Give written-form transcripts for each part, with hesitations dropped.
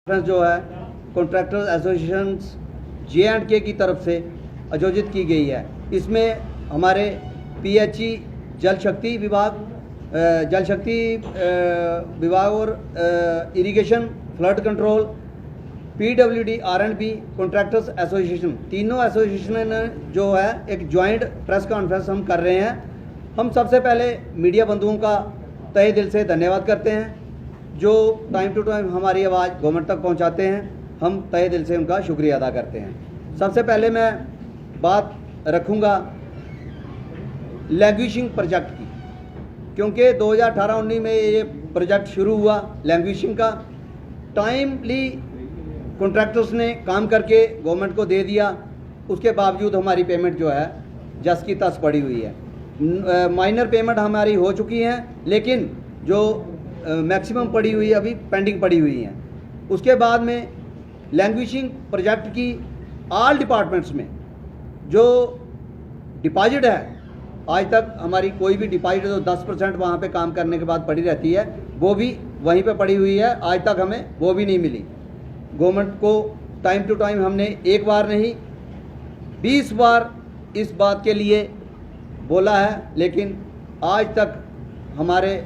जो है contractors association J&K की तरफ से आयोजित की गई है। इसमें हमारे PHE जल शक्ति विभाग और irrigation flood control, PWD R&B contractors association, तीनों एसोसिएशन ने जो है एक जॉइंट प्रेस कॉन्फ्रेंस हम कर रहे हैं। हम सबसे पहले मीडिया बंधुओं का तहे दिल से धन्यवाद करते हैं जो टाइम टू टाइम हमारी आवाज़ गवर्नमेंट तक पहुंचाते हैं। हम तहे दिल से उनका शुक्रिया अदा करते हैं। सबसे पहले मैं बात रखूंगा लैंग्वेजिंग प्रोजेक्ट की, क्योंकि 2018-19 में ये प्रोजेक्ट शुरू हुआ लैंग्वेजिंग का। टाइमली कॉन्ट्रैक्टर्स ने काम करके गवर्नमेंट को दे दिया, उसके बावजूद हमारी पेमेंट जो है जस की तस पड़ी हुई है। माइनर पेमेंट हमारी हो चुकी हैं, लेकिन जो मैक्सिमम पड़ी हुई है अभी पेंडिंग पड़ी हुई हैं। उसके बाद में लैंग्वेजिंग प्रोजेक्ट की ऑल डिपार्टमेंट्स में जो डिपॉजिट है, आज तक हमारी कोई भी डिपॉजिट जो 10% वहाँ पे काम करने के बाद पड़ी रहती है वो भी वहीं पे पड़ी हुई है, आज तक हमें वो भी नहीं मिली। गवर्नमेंट को टाइम टू टाइम हमने एक बार नहीं 20 बार इस बात के लिए बोला है, लेकिन आज तक हमारे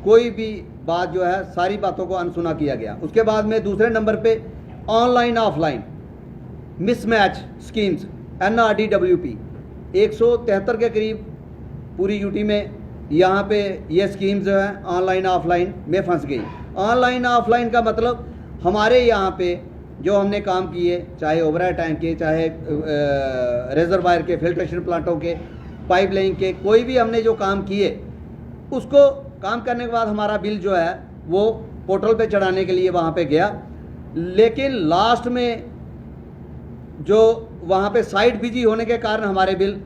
कोई भी बात जो है सारी बातों को अनसुना किया गया। उसके बाद में दूसरे नंबर पे online offline mismatch schemes NRDWP 173 के करीब पूरी यूटी में यहाँ पे ये स्कीम्स जो है ऑनलाइन ऑफलाइन में फंस गई। ऑनलाइन ऑफलाइन का मतलब हमारे यहाँ पे जो हमने काम किए, चाहे ओवरहेड टैंक के, चाहे रिजर्वायर के, फिल्ट्रेशन प्लांटों के, पाइपलाइन के, कोई भी हमने जो काम किए उसको काम करने के बाद हमारा बिल जो है वो पोर्टल पे चढ़ाने के लिए वहाँ पे गया, लेकिन लास्ट में जो वहाँ पे साइट बिजी होने के कारण हमारे बिल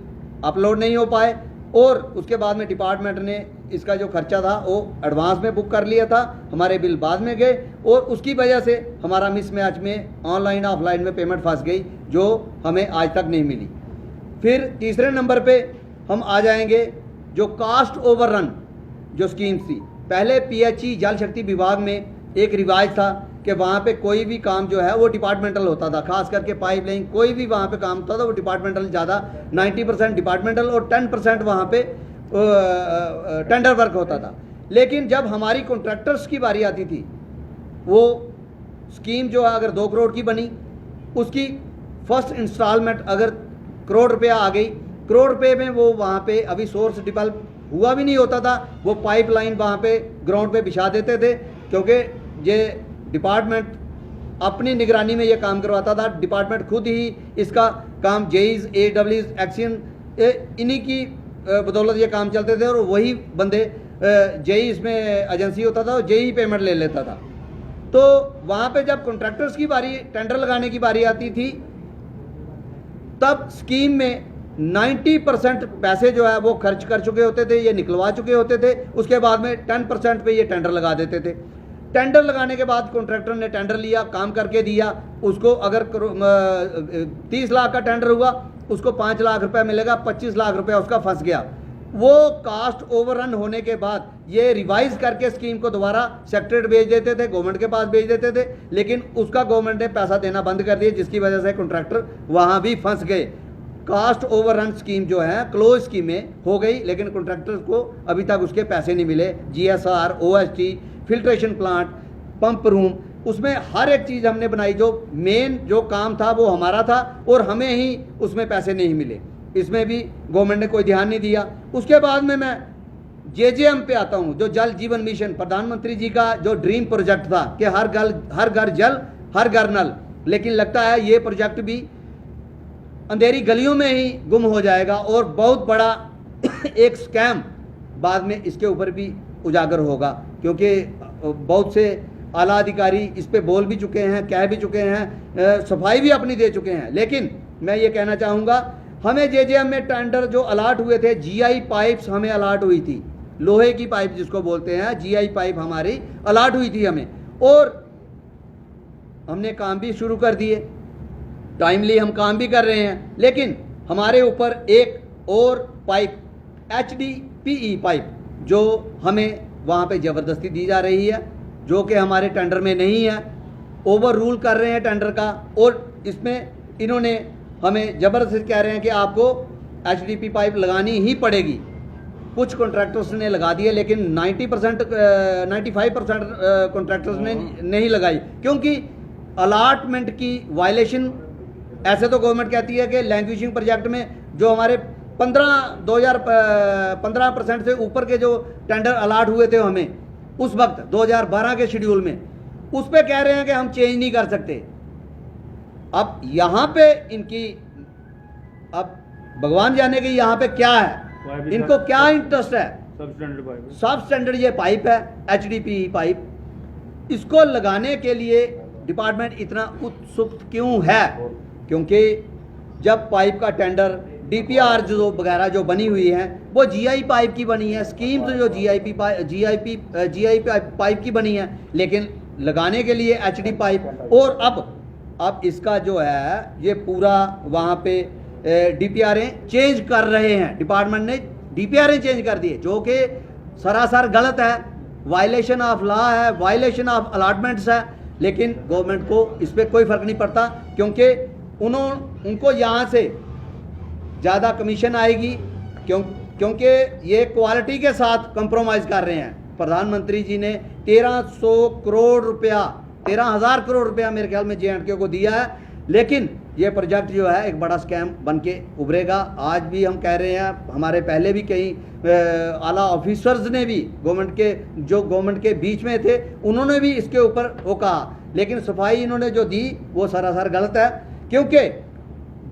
अपलोड नहीं हो पाए, और उसके बाद में डिपार्टमेंट ने इसका जो खर्चा था वो एडवांस में बुक कर लिया था, हमारे बिल बाद में गए, और उसकी वजह से हमारा मिसमैच में ऑनलाइन ऑफलाइन में पेमेंट फंस गई जो हमें आज तक नहीं मिली। फिर तीसरे नंबर पे हम आ जाएंगे जो कास्ट ओवररन जो स्कीम्स थी। पहले PHE जल शक्ति विभाग में एक रिवाज था कि वहाँ पे कोई भी काम जो है वो डिपार्टमेंटल होता था, खास करके पाइपलाइन कोई भी वहाँ पे काम होता था वो डिपार्टमेंटल ज़्यादा 90% डिपार्टमेंटल और 10% वहाँ पे टेंडर वर्क होता था। लेकिन जब हमारी कॉन्ट्रैक्टर्स की बारी आती थी, वो स्कीम जो है अगर 2 करोड़ की बनी, उसकी फर्स्ट इंस्टॉलमेंट अगर करोड़ रुपया आ गई, करोड़ रुपये में वो वहाँ पे अभी सोर्स डेवलप हुआ भी नहीं होता था, वो पाइपलाइन वहाँ पे ग्राउंड पे बिछा देते थे, क्योंकि ये डिपार्टमेंट अपनी निगरानी में ये काम करवाता था। डिपार्टमेंट खुद ही इसका काम JEs AWs एक्शन इन्हीं की बदौलत ये काम चलते थे, और वही बंदे JE इसमें एजेंसी होता था और JE पेमेंट ले लेता था। तो वहाँ पे जब कॉन्ट्रैक्टर्स की बारी टेंडर लगाने की बारी आती थी, तब स्कीम में 90% पैसे जो है वो खर्च कर चुके होते थे, ये निकलवा चुके होते थे। उसके बाद में 10% पे ये टेंडर लगा देते थे। टेंडर लगाने के बाद कॉन्ट्रैक्टर ने टेंडर लिया, काम करके दिया, उसको अगर 30 लाख का टेंडर हुआ उसको 5 लाख रुपए मिलेगा, 25 लाख रुपया उसका फंस गया। वो कास्ट ओवररन होने के बाद ये रिवाइज करके स्कीम को दोबारा सेक्रेटरीट भेज देते थे, गवर्नमेंट के पास भेज देते थे, लेकिन उसका गवर्नमेंट ने पैसा देना बंद कर दिया, जिसकी वजह से कॉन्ट्रैक्टर वहाँ भी फंस गए। कास्ट ओवररन स्कीम जो है क्लोज स्कीमें हो गई, लेकिन कॉन्ट्रैक्टर्स को अभी तक उसके पैसे नहीं मिले। GSR, OST, filtration plant, pump room, उसमें हर एक चीज़ हमने बनाई, जो मेन जो काम था वो हमारा था, और हमें ही उसमें पैसे नहीं मिले। इसमें भी गवर्नमेंट ने कोई ध्यान नहीं दिया। उसके बाद में मैं JJM पे आता हूँ, जो जल जीवन मिशन, प्रधानमंत्री जी का जो ड्रीम प्रोजेक्ट था कि हर घर जल हर घर नल, लेकिन लगता है ये प्रोजेक्ट भी अंधेरी गलियों में ही गुम हो जाएगा, और बहुत बड़ा एक स्कैम बाद में इसके ऊपर भी उजागर होगा, क्योंकि बहुत से आला अधिकारी इस पे बोल भी चुके हैं, कह भी चुके हैं, सफाई भी अपनी दे चुके हैं। लेकिन मैं ये कहना चाहूँगा, हमें JJM में टेंडर जो अलाट हुए थे, GI पाइप्स हमें अलाट हुई थी, लोहे की पाइप जिसको बोलते हैं, GI पाइप हमारी अलाट हुई थी हमें, और हमने काम भी शुरू कर दिए, टाइमली हम काम भी कर रहे हैं। लेकिन हमारे ऊपर एक और पाइप HDPE पाइप जो हमें वहाँ पे ज़बरदस्ती दी जा रही है, जो कि हमारे टेंडर में नहीं है, ओवर रूल कर रहे हैं टेंडर का, और इसमें इन्होंने हमें ज़बरदस्ती कह रहे हैं कि आपको एचडीपी पाइप लगानी ही पड़ेगी। कुछ कॉन्ट्रैक्टर्स ने लगा दिए, लेकिन 95% कॉन्ट्रैक्टर्स ने नहीं लगाई, क्योंकि अलाटमेंट की वायलेशन। ऐसे तो गवर्नमेंट कहती है कि लैंग्वेजिंग प्रोजेक्ट में जो हमारे 15% से ऊपर के जो टेंडर अलाट हुए थे हमें उस वक्त 2012 के शेड्यूल में, उस पे कह रहे हैं कि हम चेंज नहीं कर सकते। अब यहाँ पे इनकी, अब भगवान जाने कि यहाँ पे क्या है, इनको क्या इंटरेस्ट है। सब स्टैंडर्ड ये पाइप है, एचडीपी पाइप, इसको लगाने के लिए डिपार्टमेंट इतना उत्सुक क्यों है? क्योंकि जब पाइप का टेंडर डीपीआर जो वगैरह जो बनी हुई है वो जीआई पाइप की बनी है, स्कीम्स जो जीआईपी पाइप की बनी है, लेकिन लगाने के लिए एचडी पाइप। और अब इसका जो है ये पूरा वहाँ पे डीपीआरें चेंज कर रहे हैं, डिपार्टमेंट ने डीपीआरें चेंज कर दिए, जो कि सरासर गलत है, वायलेशन ऑफ लॉ है, वायलेशन ऑफ अलॉटमेंट्स है। लेकिन गवर्नमेंट को इस पर कोई फ़र्क नहीं पड़ता, क्योंकि उनको यहाँ से ज़्यादा कमीशन आएगी, क्योंकि ये क्वालिटी के साथ कंप्रोमाइज़ कर रहे हैं। प्रधानमंत्री जी ने 1300 करोड़ रुपया, 13,000 करोड़ रुपया मेरे ख्याल में JNK को दिया है, लेकिन ये प्रोजेक्ट जो है एक बड़ा स्कैम बन के उभरेगा। आज भी हम कह रहे हैं, हमारे पहले भी कई आला ऑफिसर्स ने भी गवर्नमेंट के बीच में थे, उन्होंने भी इसके ऊपर वो कहा, लेकिन सफाई इन्होंने जो दी वो सरासर गलत है। क्योंकि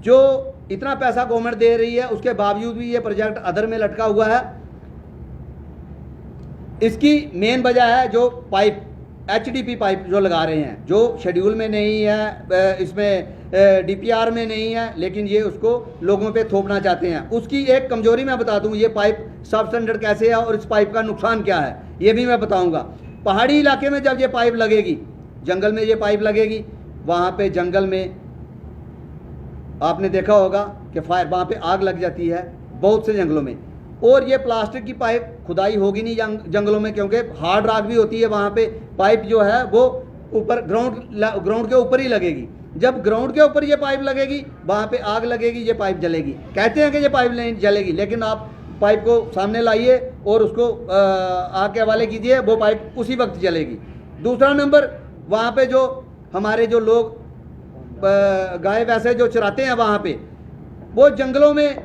जो इतना पैसा गवर्नमेंट दे रही है उसके बावजूद भी ये प्रोजेक्ट अधर में लटका हुआ है। इसकी मेन वजह है जो पाइप, एचडीपी पाइप जो लगा रहे हैं, जो शेड्यूल में नहीं है, इसमें डीपीआर में नहीं है, लेकिन ये उसको लोगों पे थोपना चाहते हैं। उसकी एक कमजोरी मैं बता दूं, ये पाइप सब स्टैंडर्ड कैसे है और इस पाइप का नुकसान क्या है ये भी मैं बताऊंगा। पहाड़ी इलाके में जब ये पाइप लगेगी, जंगल में ये पाइप लगेगी, वहाँ पे जंगल में आपने देखा होगा कि फायर, वहाँ पे आग लग जाती है बहुत से जंगलों में। और ये प्लास्टिक की पाइप खुदाई होगी नहीं जंगलों में, क्योंकि हार्ड रॉक भी होती है वहाँ पे। पाइप जो है वो ऊपर ग्राउंड के ऊपर ही लगेगी। जब ग्राउंड के ऊपर ये पाइप लगेगी, वहाँ पे आग लगेगी, ये पाइप जलेगी। कहते हैं कि ये पाइप नहीं जलेगी, लेकिन आप पाइप को सामने लाइए और उसको आग के हवाले कीजिए, वो पाइप उसी वक्त जलेगी। दूसरा नंबर, वहाँ पे जो हमारे जो लोग गाय भैंसे जो चराते हैं, वहाँ पे वो जंगलों में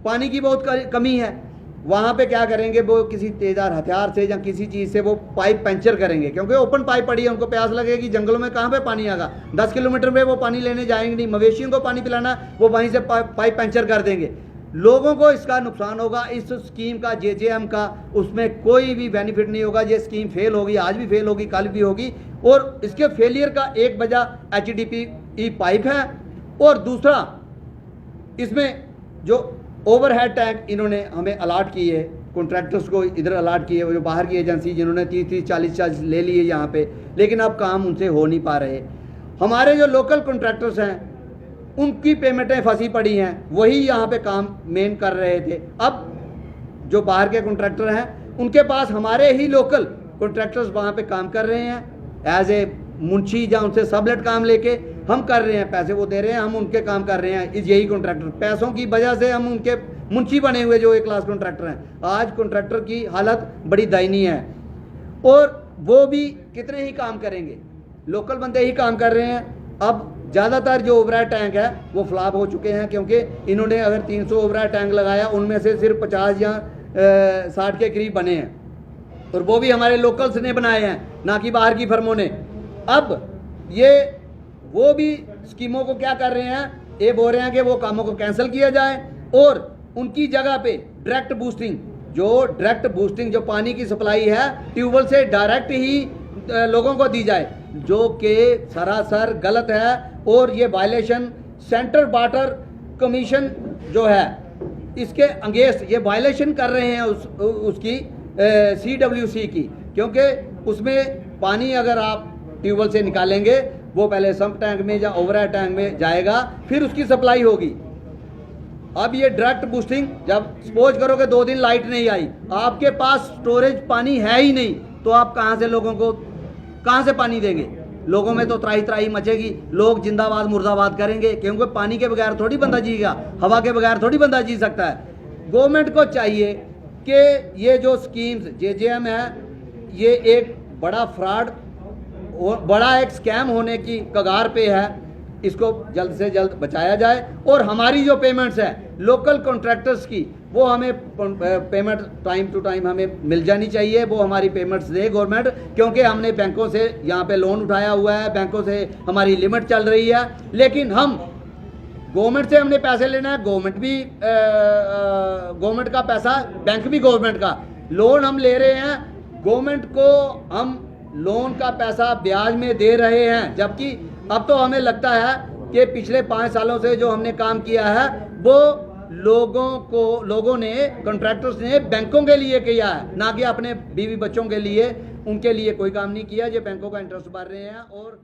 पानी की बहुत कमी है। वहाँ पे क्या करेंगे, वो किसी तेज़धार हथियार से या किसी चीज़ से वो पाइप पंचर करेंगे, क्योंकि ओपन पाइप पड़ी है, उनको प्यास लगेगी। जंगलों में कहाँ पे पानी आएगा? 10 किलोमीटर में वो पानी लेने जाएंगे नहीं। मवेशियों को पानी पिलाना, वो वहीं से पाइप पंचर कर देंगे। लोगों को इसका नुकसान होगा। इस स्कीम का, JJM का, उसमें कोई भी बेनिफिट नहीं होगा। ये स्कीम फेल होगी, आज भी फेल होगी, कल भी होगी। और इसके फेलियर का एक वजह HDPE पाइप है, और दूसरा इसमें जो ओवरहेड टैंक इन्होंने हमें अलाट किए है, कॉन्ट्रैक्टर्स को इधर अलाट किए, वो जो बाहर की एजेंसी जिन्होंने 30-30, 40-40 ले लिए यहाँ पे, लेकिन अब काम उनसे हो नहीं पा रहे। हमारे जो लोकल कॉन्ट्रैक्टर्स हैं उनकी पेमेंटें फंसी पड़ी हैं, वही यहाँ पे काम मेन कर रहे थे। अब जो बाहर के कॉन्ट्रैक्टर हैं उनके पास हमारे ही लोकल कॉन्ट्रैक्टर्स वहाँ पे काम कर रहे हैं, एज ए मुंशी या उनसे सबलेट काम लेके हम कर रहे हैं, पैसे वो दे रहे हैं, हम उनके काम कर रहे हैं। यही कॉन्ट्रैक्टर, पैसों की वजह से हम उनके मुंशी बने हुए जो एक क्लास कॉन्ट्रैक्टर हैं। आज कॉन्ट्रैक्टर की हालत बड़ी दयनीय है, और वो भी कितने ही काम करेंगे, लोकल बंदे ही काम कर रहे हैं। अब ज़्यादातर जो ओवरहेड टैंक है वो फ्लॉप हो चुके हैं, क्योंकि इन्होंने अगर 300 ओवरहेड टैंक लगाया, उनमें से सिर्फ 50 या 60 के करीब बने हैं, और वो भी हमारे लोकल्स ने बनाए हैं, ना कि बाहर की फर्मों ने। अब ये वो भी स्कीमों को क्या कर रहे हैं, ये बोल रहे हैं कि वो कामों को कैंसिल किया जाए, और उनकी जगह पे डायरेक्ट बूस्टिंग जो पानी की सप्लाई है ट्यूबवेल से डायरेक्ट ही लोगों को दी जाए, जो कि सरासर गलत है। और ये वायलेशन सेंट्रल वाटर कमीशन जो है इसके अगेंस्ट ये वायलेशन कर रहे हैं उसकी CWC की, क्योंकि उसमें पानी अगर आप ट्यूबवेल से निकालेंगे वो पहले सम्प टैंक में या ओवरहेड टैंक में जाएगा, फिर उसकी सप्लाई होगी। अब ये डायरेक्ट बूस्टिंग, जब सपोज करो कि 2 दिन लाइट नहीं आई, आपके पास स्टोरेज पानी है ही नहीं, तो आप कहाँ से लोगों को कहाँ से पानी देंगे? लोगों में तो त्राही त्राही मचेगी, लोग जिंदाबाद मुर्दाबाद करेंगे, क्योंकि पानी के बगैर थोड़ी बंदा जिएगा, हवा के बगैर थोड़ी बंदा जी सकता है। गवर्नमेंट को चाहिए कि ये जो स्कीम्स JJM है, ये एक बड़ा फ्रॉड और बड़ा एक स्कैम होने की कगार पे है, इसको जल्द से जल्द बचाया जाए। और हमारी जो पेमेंट्स है लोकल कॉन्ट्रैक्टर्स की, वो हमें पेमेंट टाइम टू टाइम हमें मिल जानी चाहिए, वो हमारी पेमेंट्स दे गवर्नमेंट, क्योंकि हमने बैंकों से यहाँ पे लोन उठाया हुआ है, बैंकों से हमारी लिमिट चल रही है, लेकिन हम गवर्नमेंट से हमने पैसे लेना है, गवर्नमेंट भी गवर्नमेंट का पैसा, बैंक भी गवर्नमेंट का, लोन हम ले रहे हैं, गवर्नमेंट को हम लोन का पैसा ब्याज में दे रहे हैं, जबकि अब तो हमें लगता है कि पिछले 5 सालों से जो हमने काम किया है वो लोगों ने, कॉन्ट्रैक्टर्स ने बैंकों के लिए किया है, ना कि अपने बीवी बच्चों के लिए, उनके लिए कोई काम नहीं किया। जो बैंकों का इंटरेस्ट भर रहे हैं। और